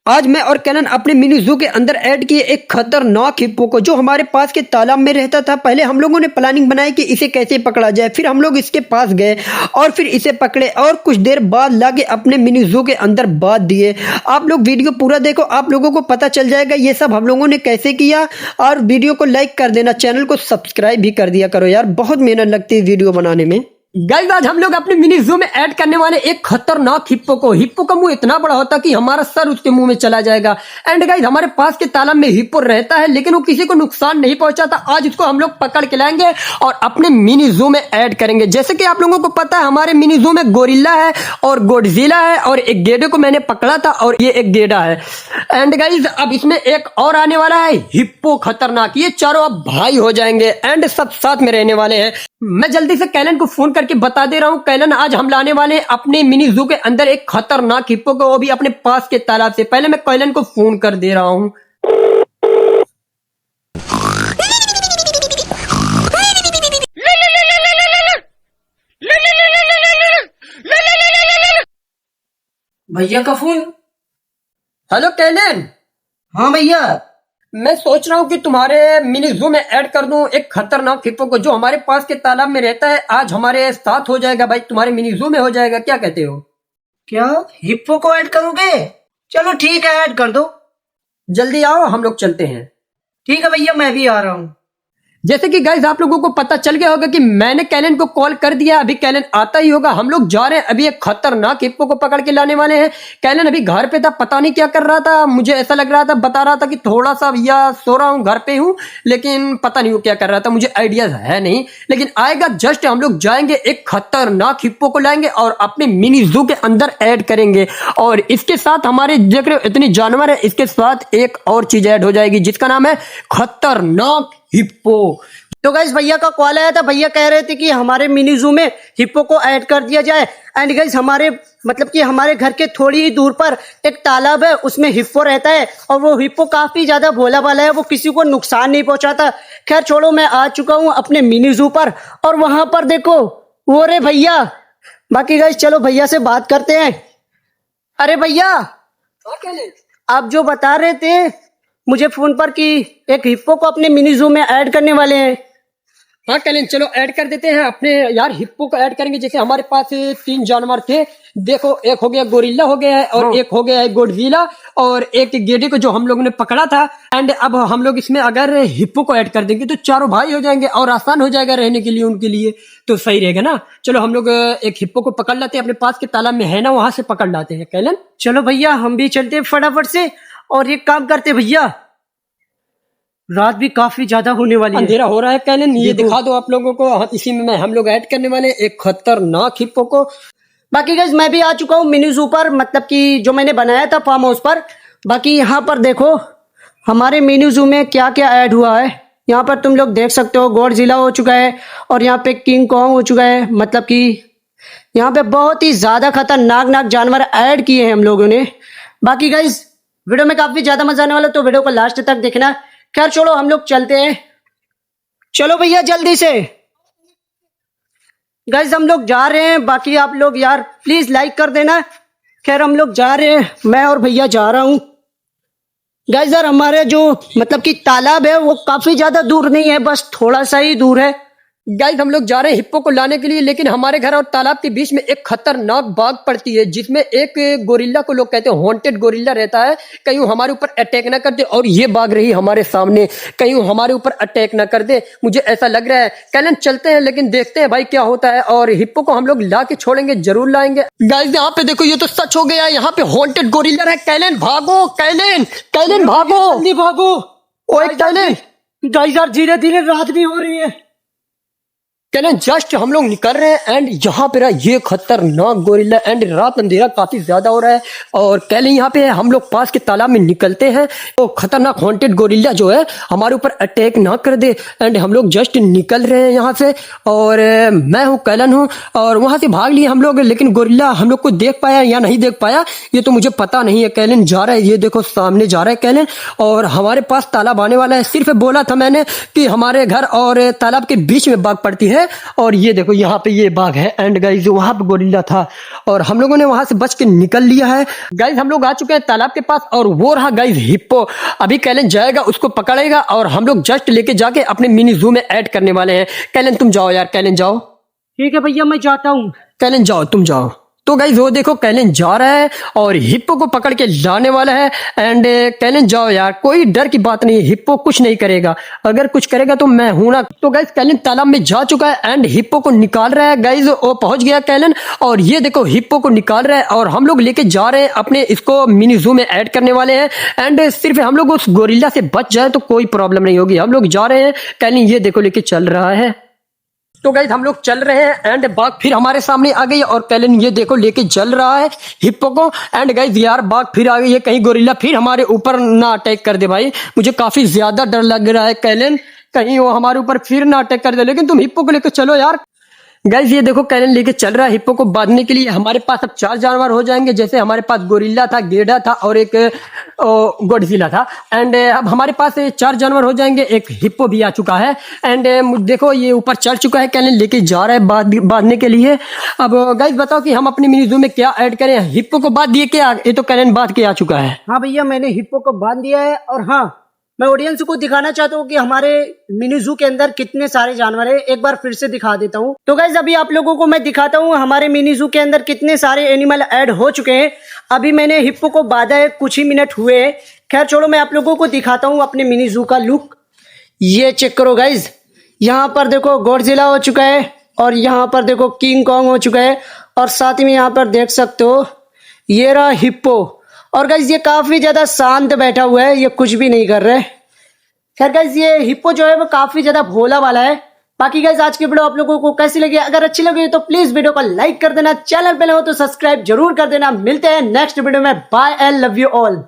आज मैं और कैलन अपने मिनी जू के अंदर ऐड किए एक खतरनाक हिप्पो को, जो हमारे पास के तालाब में रहता था। पहले हम लोगों ने प्लानिंग बनाई कि इसे कैसे पकड़ा जाए, फिर हम लोग इसके पास गए और फिर इसे पकड़े और कुछ देर बाद लाके अपने मिनी जू के अंदर बांध दिए। आप लोग वीडियो पूरा देखो, आप लोगों को पता चल जाएगा ये सब हम लोगों ने कैसे किया। और वीडियो को लाइक कर देना, चैनल को सब्सक्राइब भी कर दिया करो यार, बहुत मेहनत लगती है वीडियो बनाने में। गाइस आज हम लोग अपने मिनी जू में ऐड करने वाले एक खतरनाक हिप्पो का मुंह इतना बड़ा होता कि हमारा सर उसके मुंह में चला जाएगा। एंड गाइस हमारे पास के तालाब में हिप्पो रहता है, लेकिन वो किसी को नुकसान नहीं पहुंचाता। आज इसको हम लोग पकड़ के लाएंगे और अपने मिनी जू में ऐड करेंगे। जैसे कि आप लोगों को पता है हमारे मिनी जू में गोरिल्ला है और गोडजिला है और एक गेडे को मैंने पकड़ा था और ये एक गेडा है। एंड गाइस अब इसमें एक और आने वाला है हिप्पो खतरनाक। ये चारों अब भाई हो जाएंगे एंड सब साथ में रहने वाले हैं। मैं जल्दी से कैलन को फोन करके बता दे रहा हूं, कैलन आज हम लाने वाले हैं अपने मिनी जू के अंदर एक खतरनाक हिप्पो को, वो भी अपने पास के तालाब से। पहले मैं कैलन को फोन कर दे रहा हूं। भैया का फोन। हेलो कैलन। हाँ भैया, मैं सोच रहा हूँ कि तुम्हारे मिनी जू में ऐड कर दूं एक खतरनाक हिप्पो को, जो हमारे पास के तालाब में रहता है। आज हमारे साथ हो जाएगा भाई, तुम्हारे मिनी जू में हो जाएगा, क्या कहते हो? क्या हिप्पो को ऐड करोगे? चलो ठीक है, ऐड कर दो। जल्दी आओ, हम लोग चलते हैं। ठीक है भैया, मैं भी आ रहा हूँ। जैसे कि गाइस आप लोगों को पता चल गया होगा कि मैंने कैलन को कॉल कर दिया, अभी कैलन आता ही होगा। हम लोग जा रहे हैं अभी एक खतरनाक हिप्पो को पकड़ के लाने वाले हैं। कैलन अभी घर पे था, पता नहीं क्या कर रहा था, मुझे ऐसा लग रहा था, बता रहा था कि थोड़ा सा भैया सो रहा हूँ, घर पे हूँ, लेकिन पता नहीं वो क्या कर रहा था, मुझे आइडिया है नहीं। लेकिन आएगा जस्ट, हम लोग जाएंगे एक खतरनाक हिप्पो को लाएंगे और अपने मिनी जू के अंदर ऐड करेंगे। और इसके साथ हमारे देख रहे हो इतनी जानवर है, इसके साथ एक और चीज ऐड हो जाएगी जिसका नाम है खतरनाक हिप्पो। तो गाइस भैया का कॉल आया था, भैया कह रहे थे कि हमारे मिनी जू में हिप्पो को ऐड कर दिया जाए। एंड गाइस हमारे मतलब कि हमारे घर के थोड़ी ही दूर पर एक तालाब है, उसमें हिप्पो रहता है और वो हिप्पो काफी ज्यादा भोला भाला है, वो किसी को नुकसान नहीं पहुंचाता। खैर छोड़ो, मैं आ चुका हूँ अपने मिनी जू पर और वहां पर देखो वो रे भैया। बाकी गाइस चलो भैया से बात करते हैं। अरे भैया, आप जो बता रहे थे मुझे फोन पर कि एक हिप्पो को अपने मिनी जू में ऐड करने वाले हैं। हाँ कैलन, चलो ऐड कर देते हैं अपने यार हिप्पो को ऐड करेंगे। जैसे हमारे पास 3 जानवर थे, देखो एक हो गया गोरिल्ला हो गया है और एक हो गया है गोडजिला और एक गेडे को जो हम लोगों ने पकड़ा था। एंड अब हम लोग इसमें अगर हिप्पो को ऐड कर देंगे तो चारों भाई हो जाएंगे और आसान हो जाएगा रहने के लिए, उनके लिए तो सही रहेगा ना। चलो हम लोग एक हिप्पो को पकड़ लाते हैं, अपने पास के तालाब में है ना, वहां से पकड़ लाते हैं। कैलन चलो भैया, हम भी चलते हैं फटाफट से। और एक काम करते भैया, रात भी काफी ज्यादा होने वाली है, अंधेरा हो रहा है। कैलन ये दिखा दो आप लोगों को। हाँ, इसी में हम लोग ऐड करने वाले एक खतरनाक हिप्पो को। बाकी गाइस मैं भी आ चुका हूँ मिनी जू पर, मतलब कि जो मैंने बनाया था फार्म हाउस पर। बाकी यहाँ पर देखो हमारे मिनी जू में क्या क्या ऐड हुआ है। यहाँ पर तुम लोग देख सकते हो गॉडजिला हो चुका है और यहाँ पे किंग कॉन्ग हो चुका है। मतलब कि यहाँ पे बहुत ही ज्यादा खतरनाक जानवर ऐड किए हैं हम लोगों ने। बाकी गाइस वीडियो में काफी ज्यादा मजा आने वाला, तो वीडियो को लास्ट तक देखना। खैर छोड़ो, हम लोग चलते हैं। चलो भैया जल्दी से। गाइस हम लोग जा रहे हैं, बाकी आप लोग यार प्लीज लाइक कर देना। खैर हम लोग जा रहे हैं, मैं और भैया जा रहा हूँ। गाइस यार हमारे जो मतलब कि तालाब है वो काफी ज्यादा दूर नहीं है, बस थोड़ा सा ही दूर है। गाइस हम लोग जा रहे हैं हिप्पो को लाने के लिए, लेकिन हमारे घर और तालाब के बीच में एक खतरनाक बाग पड़ती है, जिसमें एक गोरिल्ला को लोग कहते हैं हॉन्टेड गोरिल्ला रहता है। कहीं हमारे ऊपर अटैक ना कर दे, और ये बाग रही हमारे सामने, कहीं हमारे ऊपर अटैक ना कर दे, मुझे ऐसा लग रहा है। कैलन चलते हैं, लेकिन देखते हैं भाई क्या होता है। और हिप्पो को हम लोग ला के छोड़ेंगे, जरूर लाएंगे। गाइस यहाँ पे देखो, ये तो सच हो गया, यहाँ पे हॉन्टेड गोरिल्ला है। कैलन भागो, कैलन कैलन भागो, जल्दी भागो। ओए कैलन। गाइस यार धीरे धीरे रात भी हो रही है। कैलन जस्ट हम लोग निकल रहे हैं एंड यहाँ पे रहा ये खतरनाक गोरिल्ला। एंड रात अंधेरा काफी ज्यादा हो रहा है और कैलन यहाँ पे है। हम लोग पास के तालाब में निकलते हैं तो खतरनाक हॉन्टेड गोरिल्ला जो है हमारे ऊपर अटैक ना कर दे। एंड हम लोग जस्ट निकल रहे हैं यहाँ से, और मैं हूँ कैलन हूँ, और वहां से भाग लिए हम लोग, लेकिन गोरिल्ला हम लोग को देख पाया या नहीं देख पाया ये तो मुझे पता नहीं है। कैलन जा रहा है, ये देखो सामने जा रहा है कैलन, और हमारे पास तालाब आने वाला है। सिर्फ बोला था मैंने कि हमारे घर और तालाब के बीच में बाग पड़ती है, है। और ये देखो यहाँ पे ये बाघ है एंड गाइज वहां पे गोरिल्ला था और हम लोगों ने वहां से बच के निकल लिया है। गाइज हम लोग आ चुके हैं तालाब के पास और वो रहा गाइज हिप्पो। अभी कैलन जाएगा उसको पकड़ेगा और हम लोग जस्ट लेके जाके अपने मिनी जू में ऐड करने वाले हैं। कैलन तुम जाओ यार, कैलन जाओ। ठीक है भैया मैं जाता हूँ। कैलन जाओ, तुम जाओ। तो गाइज वो देखो कैलन जा रहा है और हिप्पो को पकड़ के लाने वाला है एंड कैलन जाओ यार, कोई डर की बात नहीं, हिप्पो कुछ नहीं करेगा, अगर कुछ करेगा तो मैं हूं ना। तो गाइज कैलन तालाब में जा चुका है एंड हिप्पो को निकाल रहा है। गाइज वो पहुंच गया कैलन और ये देखो हिप्पो को निकाल रहा है और हम लोग लेके जा रहे हैं अपने इसको मिनी जू में ऐड करने वाले हैं एंड सिर्फ हम लोग उस गोरिल्ला से बच जाए तो कोई प्रॉब्लम नहीं होगी। हम लोग जा रहे हैं, कैलन ये देखो लेके चल रहा है। तो गाइस हम लोग चल रहे हैं एंड बाघ फिर हमारे सामने आ गई और कैलन ये देखो लेके चल रहा है हिप्पो को एंड गाइस यार बाघ फिर आ गई है, कहीं गोरिल्ला फिर हमारे ऊपर ना अटैक कर दे भाई, मुझे काफी ज्यादा डर लग रहा है कैलन, कहीं वो हमारे ऊपर फिर ना अटैक कर दे। लेकिन तुम हिप्पो को लेकर चलो यार। गाइस ये देखो कैलन लेके चल रहा है हिप्पो को बांधने के लिए। हमारे पास अब 4 जानवर हो जाएंगे, जैसे हमारे पास गोरिल्ला था, गेड़ा था और एक गोडजिला था एंड अब हमारे पास 4 जानवर हो जाएंगे। एक हिप्पो भी आ चुका है एंड देखो ये ऊपर चढ़ चुका है, कैलन लेके जा रहा है बांधने के लिए। अब गाइस बताओ कि हम अपने मिनी जू में क्या ऐड करें। हिप्पो को बांध दिए क्या? ये तो कैलन बांध के आ चुका है। हाँ भैया मैंने हिप्पो को बांध दिया है और हाँ मैं ऑडियंस को दिखाना चाहता हूँ कि हमारे मिनी जू के अंदर कितने सारे जानवर हैं। एक बार फिर से दिखा देता हूँ। तो गाइज अभी आप लोगों को मैं दिखाता हूँ हमारे मिनी जू के अंदर कितने सारे एनिमल ऐड हो चुके हैं। अभी मैंने हिप्पो को बांधा है, कुछ ही मिनट हुए हैं। खैर छोड़ो, मैं आप लोगों को दिखाता हूँ अपने मिनी जू का लुक। ये चेक करो गाइज, यहाँ पर देखो गॉडजिला हो चुका है और यहाँ पर देखो किंग कॉन्ग हो चुका है और साथ ही में यहाँ पर देख सकते हो ये रहा हिप्पो। और गाइज ये काफी ज्यादा शांत बैठा हुआ है, ये कुछ भी नहीं कर रहा है। खैर गाइज ये हिप्पो जो है वो काफी ज्यादा भोला वाला है। बाकी गाइज आज की वीडियो आप लोगों को कैसी लगी? अगर अच्छी लगी तो प्लीज वीडियो को लाइक कर देना, चैनल पे हो तो सब्सक्राइब जरूर कर देना। मिलते हैं नेक्स्ट वीडियो में, bye and love you all.